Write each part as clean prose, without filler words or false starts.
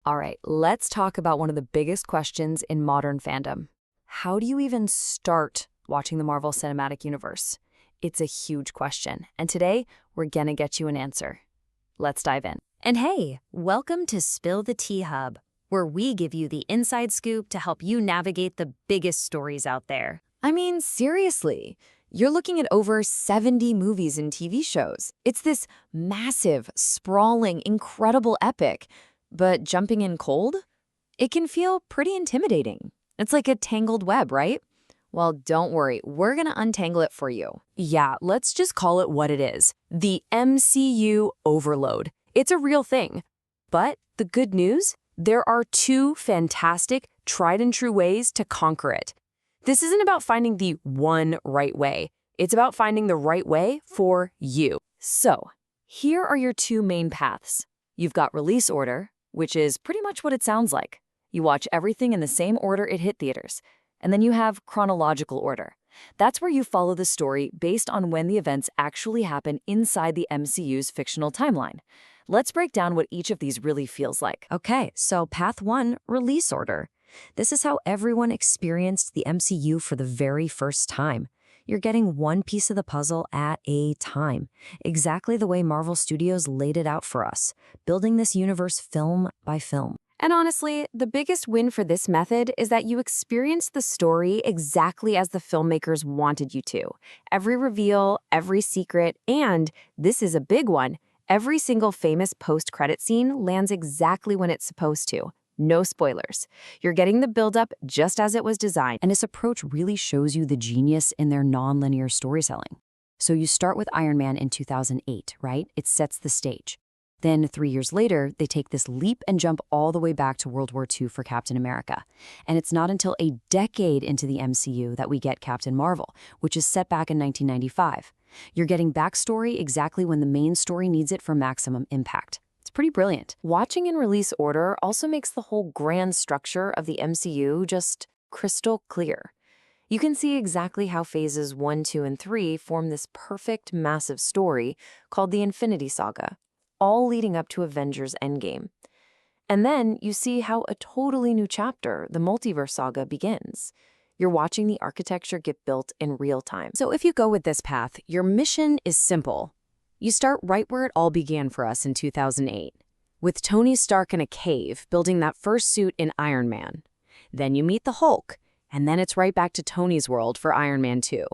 All right, let's talk about one of the biggest questions in modern fandom. How do you even start watching the Marvel Cinematic Universe? It's a huge question, and today we're gonna get you an answer. Let's dive in. And hey, welcome to Spill the Tea Hub, where we give you the inside scoop to help you navigate the biggest stories out there. I mean, seriously, you're looking at over 70 movies and TV shows. It's this massive, sprawling, incredible epic. But jumping in cold? It can feel pretty intimidating. It's like a tangled web, right? Well, don't worry, we're gonna untangle it for you. Yeah, let's just call it what it is. The MCU overload. It's a real thing. But the good news? There are two fantastic, tried and true ways to conquer it. This isn't about finding the one right way. It's about finding the right way for you. So, here are your two main paths. You've got release order, which is pretty much what it sounds like. You watch everything in the same order it hit theaters. And then you have chronological order. That's where you follow the story based on when the events actually happen inside the MCU's fictional timeline. Let's break down what each of these really feels like. Okay, so path 1, release order. This is how everyone experienced the MCU for the very first time. You're getting one piece of the puzzle at a time, exactly the way Marvel Studios laid it out for us, building this universe film by film. And honestly, the biggest win for this method is that you experience the story exactly as the filmmakers wanted you to. Every reveal, every secret, and, this is a big one, every single famous post-credit scene lands exactly when it's supposed to. No spoilers. You're getting the build-up just as it was designed. And this approach really shows you the genius in their non-linear storytelling. So you start with Iron Man in 2008, right? It sets the stage. Then 3 years later, they take this leap and jump all the way back to World War II for Captain America. And it's not until a decade into the MCU that we get Captain Marvel, which is set back in 1995. You're getting backstory exactly when the main story needs it for maximum impact. It's pretty brilliant. Watching in release order also makes the whole grand structure of the MCU just crystal clear. You can see exactly how phases 1, 2, and 3 form this perfect, massive story called the Infinity Saga, all leading up to Avengers Endgame. And then you see how a totally new chapter, the Multiverse Saga, begins. You're watching the architecture get built in real time. So if you go with this path, your mission is simple. You start right where it all began for us in 2008, with Tony Stark in a cave building that first suit in Iron Man. Then you meet the Hulk, and then it's right back to Tony's world for Iron Man 2.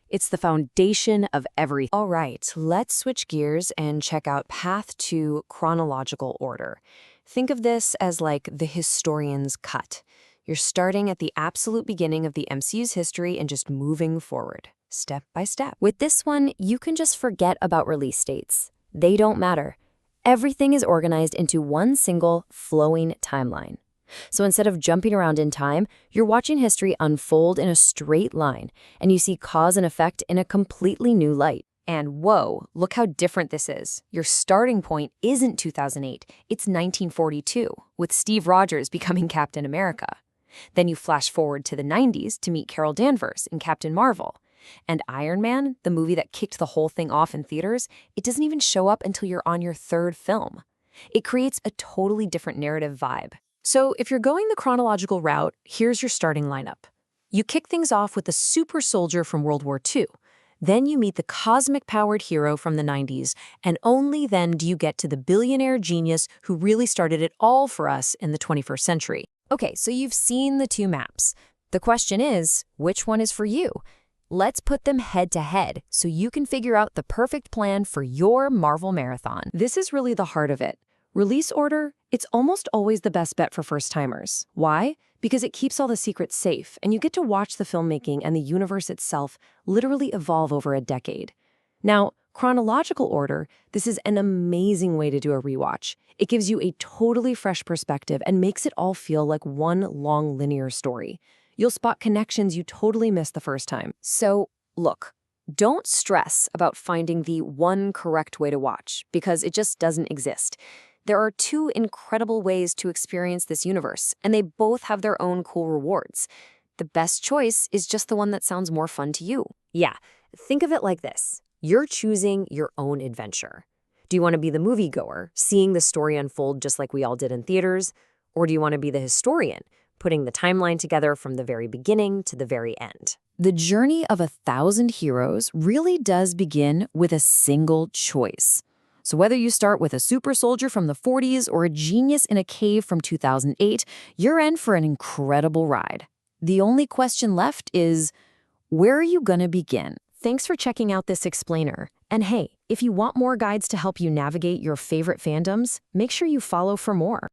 It's the foundation of everything. All right, let's switch gears and check out path 2, chronological order. Think of this as like the historian's cut. You're starting at the absolute beginning of the MCU's history and just moving forward, step by step. With this one, you can just forget about release dates. They don't matter. Everything is organized into one single, flowing timeline. So instead of jumping around in time, you're watching history unfold in a straight line, and you see cause and effect in a completely new light. And whoa, look how different this is. Your starting point isn't 2008, it's 1942, with Steve Rogers becoming Captain America. Then you flash forward to the 90s to meet Carol Danvers in Captain Marvel. And Iron Man, the movie that kicked the whole thing off in theaters, it doesn't even show up until you're on your third film. It creates a totally different narrative vibe. So if you're going the chronological route, here's your starting lineup. You kick things off with the super soldier from World War II. Then you meet the cosmic-powered hero from the 90s, and only then do you get to the billionaire genius who really started it all for us in the 21st century. Okay, so you've seen the two maps. The question is, which one is for you? Let's put them head to head so you can figure out the perfect plan for your Marvel marathon. This is really the heart of it. Release order, it's almost always the best bet for first-timers. Why? Because it keeps all the secrets safe, and you get to watch the filmmaking and the universe itself literally evolve over a decade. Now, chronological order, this is an amazing way to do a rewatch. It gives you a totally fresh perspective and makes it all feel like one long linear story. You'll spot connections you totally missed the first time. So, look, don't stress about finding the one correct way to watch, because it just doesn't exist. There are two incredible ways to experience this universe, and they both have their own cool rewards. The best choice is just the one that sounds more fun to you. Yeah, think of it like this. You're choosing your own adventure. Do you want to be the moviegoer, seeing the story unfold just like we all did in theaters? Or do you want to be the historian, putting the timeline together from the very beginning to the very end? The journey of 1,000 heroes really does begin with a single choice. So whether you start with a super soldier from the 40s or a genius in a cave from 2008, you're in for an incredible ride. The only question left is, where are you gonna begin? Thanks for checking out this explainer. And hey, if you want more guides to help you navigate your favorite fandoms, make sure you follow for more.